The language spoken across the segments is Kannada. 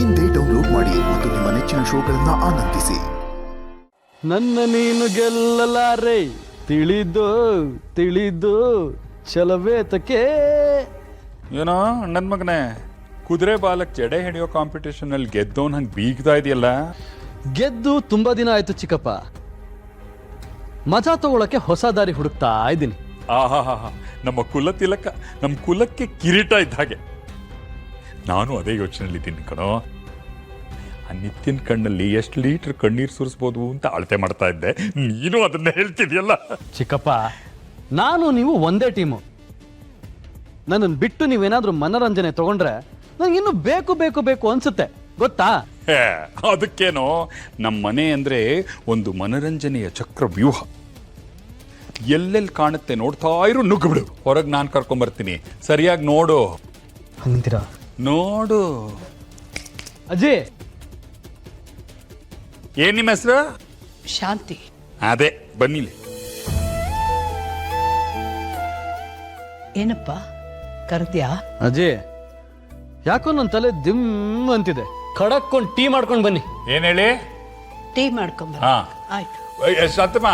ಇಂದೇ ಡೌನ್ಲೋಡ್ ಮಾಡಿ ಮತ್ತು ನಿಮ್ಮ ನೆಚ್ಚಿನ ಶೋಗಳನ್ನು ಆನಂದಿಸಿ. ನನ್ನ ನೀನು ಗೆಲ್ಲಲಾರೆ ತಿಳಿದು ತಿಳಿದು ಚಲವೇತಕ್ಕೆ. ಏನೋ ನನ್ನ ಮಗನೇ, ಕುದುರೆ ಬಾಲಕ್ ಜಡೆ ಹಿಡಿಯೋ ಕಾಂಪಿಟೇಷನ್ ಅಲ್ಲಿ ಗೆದ್ದವನ್ ಹಂಗೆ ಬೀಗ್ತಾ ಇದೆಯಲ್ಲ. ಗೆದ್ದು ತುಂಬಾ ದಿನ ಆಯ್ತು ಚಿಕ್ಕಪ್ಪ. ಮಜಾ ತಗೊಳಕ್ಕೆ ಹೊಸ ದಾರಿ ಹುಡುಕ್ತಾ ಇದ್ದೀನಿ. ಆಹಾ, ನಮ್ಮ ಕುಲ ತಿಲಕ, ನಮ್ಮ ಕುಲಕ್ಕೆ ಕಿರೀಟ ಇದ್ದ ಹಾಗೆ. ನಾನು ಅದೇ ಯೋಚನೆಯಲ್ಲಿದ್ದೀನಿ ಕಣೋ. ಆ ನಿತ್ಯನ ಕಣ್ಣಲ್ಲಿ ಎಷ್ಟು ಲೀಟರ್ ಕಣ್ಣೀರು ಸುರಿಸ್ಬೋದು ಅಂತ ಅಳತೆ ಮಾಡ್ತಾ ಇದ್ದೆ. ನೀನು ಅದನ್ನ ಹೇಳ್ತಿದ್ಯಲ್ಲ. ಚಿಕ್ಕಪ್ಪ, ನಾನು ನೀವು ಒಂದೇ ಟೀಮು. ನನ್ನನ್ನು ಬಿಟ್ಟು ನೀವೇನಾದ್ರೂ ಮನರಂಜನೆ ತಗೊಂಡ್ರೆ ನಂಗೆ ಇನ್ನೂ ಬೇಕು ಬೇಕು ಬೇಕು ಅನ್ಸುತ್ತೆ, ಗೊತ್ತಾ? ಅದಕ್ಕೇನೋ ನಮ್ಮ ಮನೆ ಅಂದ್ರೆ ಒಂದು ಮನರಂಜನೆಯ ಚಕ್ರ ವ್ಯೂಹ. ಎಲ್ಲೆಲ್ಲಿ ಕಾಣುತ್ತೆ ನೋಡ್ತಾ ಇರು, ನುಗ್ಗುಬಿಡು. ಹೊರಗೆ ನಾನು ಕರ್ಕೊಂಬರ್ತೀನಿ, ಸರಿಯಾಗಿ ನೋಡು. ಹಂಗಂತೀರಾ? ನೋಡು. ಅಜ್ಜಿ, ಏನ್ ನಿಮ್ಮ ಹೆಸರು? ಶಾಂತಿ. ಅದೇ, ಬನ್ನಿಲಿ. ಏನಪ್ಪ ಕರ್ದ್ಯಾ? ಅಜ್ಜಿ, ಯಾಕೋ ನನ್ನ ತಲೆ ದಿಮ್ ಅಂತಿದೆ. ಖಡಕ್ಕೊಂಡು ಟೀ ಮಾಡ್ಕೊಂಡು ಬನ್ನಿ. ಏನ್ ಹೇಳಿ? ಟೀ ಮಾಡ್ಕೊಂಬ. ಹಾ, ಆಯ್ತು. ಶಾಂತಮ್ಮ,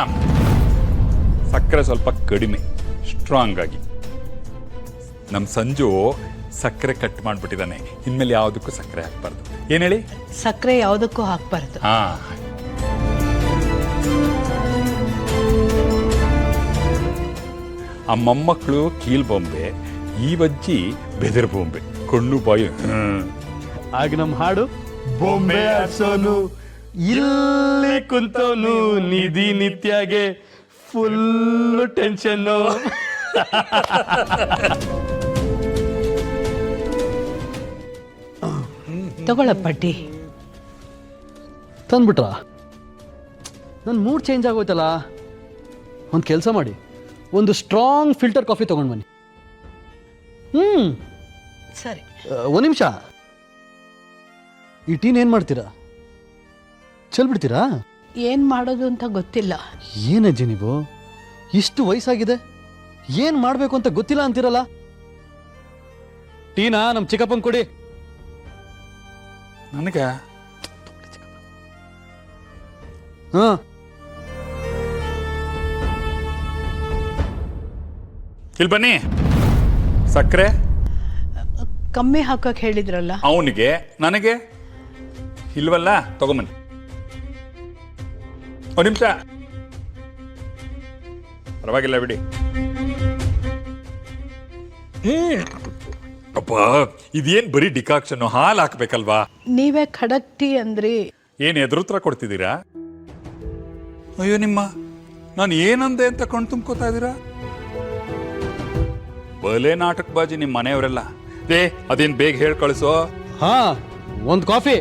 ಸಕ್ಕರೆ ಸ್ವಲ್ಪ ಕಡಿಮೆ, ಸ್ಟ್ರಾಂಗ್ ಆಗಿ. ನಮ್ಮ ಸಂಜು ಸಕ್ಕರೆ ಕಟ್ ಮಾಡ್ಬಿಟ್ಟಿದ್ದಾನೆ. ಇನ್ಮೇಲೆ ಯಾವುದಕ್ಕೂ ಸಕ್ಕರೆ ಹಾಕ್ಬಾರ್ದು. ಏನ್ ಹೇಳಿ? ಸಕ್ಕರೆ ಯಾವುದಕ್ಕೂ ಹಾಕ್ಬಾರ್ದು. ಹಾ, ಆ ಮೊಮ್ಮಕ್ಕಳು ಕೀಲ್ ಬೊಂಬೆ, ಈ ಬಜ್ಜಿ ಬೆದರ್ ಬೊಂಬೆ, ಕಣ್ಣು ಬಾಯಿ. ಆಗ ನಮ್ಮ ಹಾಡು ಬೊಂಬೆ ಆಡ್ಸೋನು ಇಲ್ಲಿ ಕುಂತವನು ನಿಧಿ ನಿತ್ಯಗೆ ಫುಲ್ ಟೆನ್ಷನ್ನು. ತಗೊಳಪ್ಪ ಟೀ. ತಂದ್ಬಿಟ್ರಾ? ನನ್ನ ಮೂಡ್ ಚೇಂಜ್ ಆಗೋಯ್ತಲ್ಲ. ಒಂದು ಕೆಲಸ ಮಾಡಿ, ಒಂದು ಸ್ಟ್ರಾಂಗ್ ಫಿಲ್ಟರ್ ಕಾಫಿ ತಗೊಂಡು ಬನ್ನಿ. ಸರಿ. ಒಂದು ನಿಮಿಷ, ಈ ಟೀನ್ ಏನು ಮಾಡ್ತೀರಾ? ಚೆಲ್ಬಿಡ್ತೀರಾ? ಏನ್ ಮಾಡೋದು ಅಂತ ಗೊತ್ತಿಲ್ಲ. ಏನಜ್ಜಿ ನೀವು, ಇಷ್ಟು ವಯಸ್ಸಾಗಿದೆ, ಏನ್ ಮಾಡ್ಬೇಕು ಅಂತ ಗೊತ್ತಿಲ್ಲ ಅಂತೀರಲ್ಲ. ಟೀನಾ ನಮ್ಮ ಚಿಕ್ಕಪ್ಪನ್ ಕೊಡಿ. ನನಗ ಹಾ, ಇಲ್ಲಿ ಬನ್ನಿ. ಸಕ್ಕರೆ ಕಮ್ಮಿ ಹಾಕಕ್ ಹೇಳಿದ್ರಲ್ಲ. ಅವನಿಗೆ, ನನಗೆ ಇಲ್ವಲ್ಲ, ತಗೊಂಬನ್ನಿ. ಒಂದು ನಿಮಿಷ, ಪರವಾಗಿಲ್ಲ ಬಿಡಿ. ಅಪ್ಪ, ಇದೇನ್ ಬರೀ ಡಿಕಾಕ್ಷನ್? ಹಾಲು ಹಾಕ್ಬೇಕಲ್ವಾ? ನೀವೇ ಖಡಕ್ ಟೀ ಅಂದ್ರಿ. ಏನ್ ಎದುರುತ್ರ ಕೊಡ್ತಿದ್ದೀರಾ? ಅಯ್ಯೋ ನಿಮ್ಮ, ನಾನು ಏನಂದೆ ಅಂತ ಕಣ್ ತುಂಬ್ಕೋತಾ ಇದ್ದೀರಾ? ಬಲೆ ನಾಟಕ ಬಾಜಿ ನಿಮ್ಮ ಮನೆಯವರೆಲ್ಲ. ಅದೇನ್ ಬೇಗ ಹೇಳ್ ಕಳಿಸೋ. ಹಾ, ಒಂದು ಕಾಫಿ.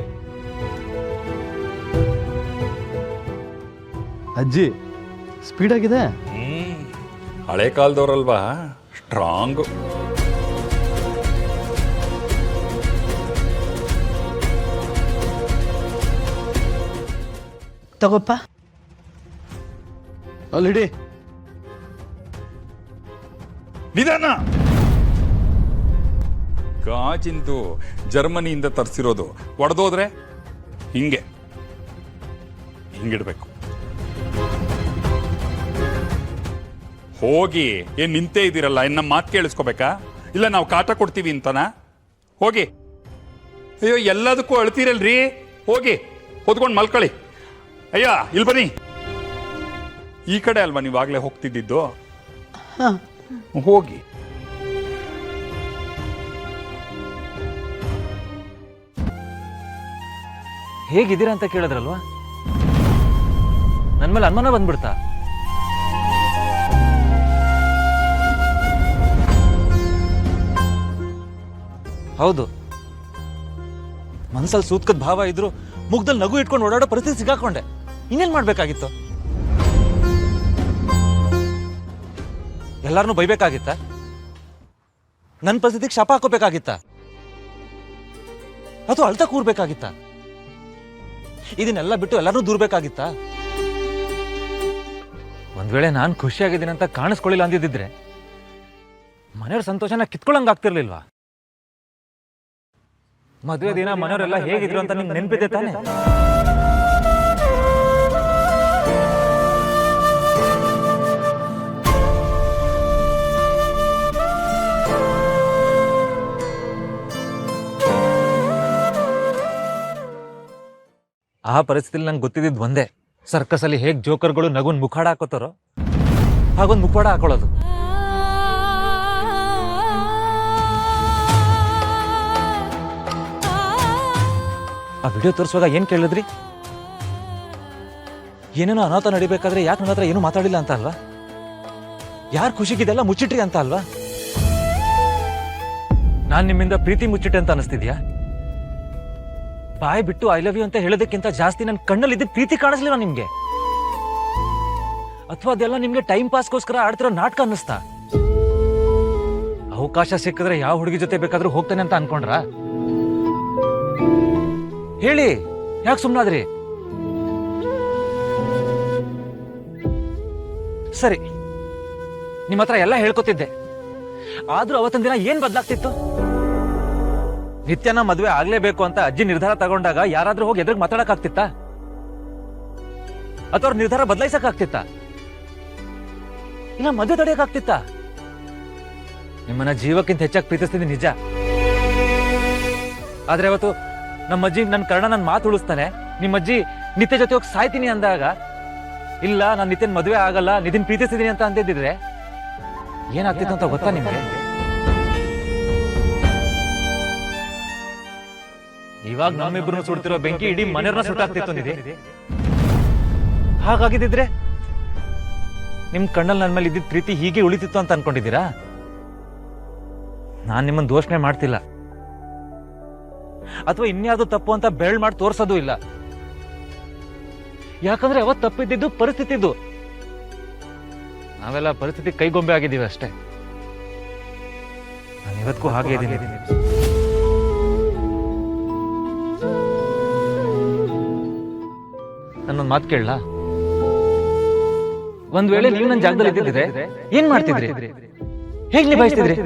ಅಜ್ಜಿ ಸ್ಪೀಡ್ ಆಗಿದೆ. ಹಳೆ ಕಾಲದವ್ರಲ್ವಾ, ಸ್ಟ್ರಾಂಗ್. ತಗೋಪ್ಪ. ಅಲ್ಲಿಡಿ. ನಿಧಾನ. ಗಾಜಿಂದು, ಜರ್ಮನಿಯಿಂದ ತರಿಸಿರೋದು. ಒಡೆದೋದ್ರೆ ಹಿಂಗಿಡ್ಬೇಕು. ಹೋಗಿ. ಏನ್ ನಿಂತೇ ಇದ್ದೀರಲ್ಲ, ಇನ್ನು ನಮ್ಮ ಮಾತು ಕೇಳಿಸ್ಕೋಬೇಕಾ? ಇಲ್ಲ ನಾವು ಕಾಟ ಕೊಡ್ತೀವಿ ಅಂತನಾ? ಹೋಗಿ. ಅಯ್ಯೋ, ಎಲ್ಲದಕ್ಕೂ ಅಳ್ತೀರಲ್ರಿ. ಹೋಗಿ ಹೊದ್ಕೊಂಡು ಮಲ್ಕೊಳ್ಳಿ. ಅಯ್ಯ, ಇಲ್ಲಿ ಬನ್ನಿ. ಈ ಕಡೆ ಅಲ್ವಾ ನೀವಾಗಲೇ ಹೋಗ್ತಿದ್ದಿದ್ದು? ಹೋಗಿ. ಹೇಗಿದ್ದೀರಾ ಅಂತ ಕೇಳಿದ್ರಲ್ವಾ, ನನ್ನ ಮೇಲೆ ಅನುಮಾನ ಬಂದ್ಬಿಡ್ತಾ? ಹೌದು, ಮನ್ಸಲ್ಲಿ ಸೂತ್ಕದ ಭಾವ ಇದ್ರು ಮುಗ್ದಲ್ಲಿ ನಗು ಇಟ್ಕೊಂಡು ಓಡಾಡೋ ಪರಿಸ್ಥಿತಿ ಸಿಗಾಕೊಂಡೆ. ಇನ್ನೇನ್ ಮಾಡ್ಬೇಕಾಗಿತ್ತು? ಎಲ್ಲಾರನ್ನೂ ಬೈಬೇಕಾಗಿತ್ತ? ನನ್ನ ಪರಿಸ್ಥಿತಿಗೆ ಶಾಪ ಹಾಕೋಬೇಕಾಗಿತ್ತ? ಅಥವಾ ಅಳ್ತಾ ಕೂರ್ಬೇಕಾಗಿತ್ತ? ಇದನ್ನೆಲ್ಲ ಬಿಟ್ಟು ಎಲ್ಲರೂ ದೂರ್ಬೇಕಾಗಿತ್ತ? ಒಂದ್ ವೇಳೆ ನಾನು ಖುಷಿಯಾಗಿದ್ದೀನಿ ಅಂತ ಕಾಣಿಸ್ಕೊಳ್ಳಿಲ್ಲ ಅಂದಿದ್ದಿದ್ರೆ ಮನೆಯವ್ರ ಸಂತೋಷನ ಕಿತ್ಕೊಳ್ಳಂಗಾಗ್ತಿರ್ಲಿಲ್ವಾ? ಮದುವೆ ದಿನ ಮನೆಯವರೆಲ್ಲ ಹೇಗಿದ್ರು ಅಂತ ನಿಮ್ಗೆ ನೆನಪಿದೆ ತಾನೆ? ಆ ಪರಿಸ್ಥಿತಿಲಿ ನಂಗೆ ಗೊತ್ತಿದ್ದು ಒಂದೇ, ಸರ್ಕಸ್ ಅಲ್ಲಿ ಹೇಗ್ ಜೋಕರ್ಗಳು ನಗುನ್ ಮುಖಾಡ ಹಾಕೋತಾರೋ ಹಾಗೊಂದು ಮುಖವಾಡ ಹಾಕೊಳ್ಳೋದು. ಆ ವಿಡಿಯೋ ತೋರಿಸುವಾಗ ಏನ್ ಕೇಳಿದ್ರಿ? ಏನೇನೋ ಅನಾಹುತ ನಡಿಬೇಕಾದ್ರೆ ಯಾಕೆ ನನ್ನ ಹತ್ರ ಏನು ಮಾತಾಡಿಲ್ಲ ಅಂತ ಅಲ್ವಾ? ಯಾರು ಖುಷಿಗಿದೆಲ್ಲ ಮುಚ್ಚಿಟ್ರಿ ಅಂತ ಅಲ್ವಾ? ನಾನ್ ನಿಮ್ಮಿಂದ ಪ್ರೀತಿ ಮುಚ್ಚಿಟ್ಟೆ ಅಂತ ಅನಿಸ್ತಿದ್ಯಾ? ಬಾಯ್ ಬಿಟ್ಟು ಐ ಲವ್ ಯು ಅಂತ ಹೇಳೋದಕ್ಕಿಂತ ಜಾಸ್ತಿ ನನ್ನ ಕಣ್ಣಲ್ಲಿ ಇದ್ದ ಪ್ರೀತಿ ಕಾಣಿಸ್ಲಿಲ್ಲ ನಿಮ್ಗೆ? ಅಥವಾ ಅದೆಲ್ಲ ನಿಮ್ಗೆ ಟೈಮ್ ಪಾಸ್ಗೋಸ್ಕರ ಆಡ್ತಿರೋ ನಾಟಕ ಅನ್ನಿಸ್ತಾ? ಅವಕಾಶ ಸಿಕ್ಕಿದ್ರೆ ಯಾವ ಹುಡುಗಿ ಜೊತೆ ಬೇಕಾದ್ರೂ ಹೋಗ್ತಾನೆ ಅಂತ ಅನ್ಕೊಂಡ್ರ? ಹೇಳಿ, ಯಾಕೆ ಸುಮ್ಮನಾದ್ರಿ? ಸರಿ, ನಿಮ್ಮ ಹತ್ರ ಎಲ್ಲ ಹೇಳ್ಕೊತಿದ್ದೆ, ಆದ್ರೂ ಅವತ್ತಿನ ದಿನ ಏನ್ ಬದಲಾಗ್ತಿತ್ತು? ನಿತ್ಯನ ಮದುವೆ ಆಗ್ಲೇಬೇಕು ಅಂತ ಅಜ್ಜಿ ನಿರ್ಧಾರ ತಗೊಂಡಾಗ ಯಾರಾದ್ರೂ ಹೋಗಿ ಎದುರಿಗೆ ಮಾತಾಡಕ್ ಆಗ್ತಿತ್ತ? ಅಥವಾ ಅವ್ರ ನಿರ್ಧಾರ ಬದಲಾಯಿಸಕ್ ಆಗ್ತಿತ್ತ? ಇಲ್ಲ ಮದುವೆ ತಡೆಯಕ್ ಆಗ್ತಿತ್ತ? ನಿಮ್ಮನ್ನ ಜೀವಕ್ಕಿಂತ ಹೆಚ್ಚಾಗಿ ಪ್ರೀತಿಸ್ತೀನಿ ನಿಜ, ಆದ್ರೆ ಅವತ್ತು ನಮ್ಮ ಅಜ್ಜಿ ನನ್ನ ಕರ್ಣ ನನ್ನ ಮಾತು ಉಳಿಸ್ತಾನೆ, ನಿಮ್ಮ ಅಜ್ಜಿ ನಿತ್ಯ ಜೊತೆ ಹೋಗಿ ಸಾಯ್ತೀನಿ ಅಂದಾಗ, ಇಲ್ಲ ನಾನು ನಿತ್ಯನ್ ಮದುವೆ ಆಗಲ್ಲ ನಿತಿನ್ ಪ್ರೀತಿಸ್ತಿದ್ದೀನಿ ಅಂತ ಅಂದಿದ್ರೆ ಏನಾಗ್ತಿತ್ತು ಅಂತ ಗೊತ್ತಾ ನಿಮ್ಗೆ? ಇವಾಗ ನಮ್ಮಿಬ್ರು ಸುಡ್ತಿರೋ ಬೆಂಕಿ ಇಡೀ ಮನೆಯವ್ರನ್ನ ಸುಟ್ಟಾಗ್ತಿತ್ತು ನಿಧಿ. ಹಾಗಾಗಿದ್ದಿದ್ರೆ ನಿಮ್ ಕಣ್ಣಲ್ಲಿ ನನ್ನ ಮೇಲೆ ಇದ್ದಿದ್ದ ಪ್ರೀತಿ ಹೀಗೆ ಉಳಿತಿತ್ತು ಅಂತ ಅನ್ಕೊಂಡಿದ್ದೀರಾ? ನಾನ್ ನಿಮ್ಮನ್ನ ದೋಷಣೆ ಮಾಡ್ತಿಲ್ಲ, ಅಥವಾ ಇನ್ಯಾವುದು ತಪ್ಪು ಅಂತ ಬೆರಳು ಮಾಡಿ ತೋರ್ಸೋದು ಇಲ್ಲ. ಯಾಕಂದ್ರೆ ಅವತ್ತು ತಪ್ಪಿದ್ದು ಪರಿಸ್ಥಿತಿದ್ದು, ನಾವೆಲ್ಲ ಪರಿಸ್ಥಿತಿ ಕೈಗೊಂಬೆ ಆಗಿದ್ದೀವಿ ಅಷ್ಟೇ. ನಾನು ಇವತ್ತಿಗೂ ಹಾಗೆ ಇದ್ದೀನಿ. ನನ್ನೊಂದು ಮಾತು ಕೇಳಲ್ಲ? ಒಂದ್ ವೇಳೆ ನೀವು ನನ್ನ ಜಾಗದಲ್ಲಿ ಇದ್ದಿದ್ರೆ ಏನ್ ಮಾಡ್ತಿದ್ರಿ? ಹೇಗ್ ನಿಭಾಯಿಸ್ತಿದ್ರಿ?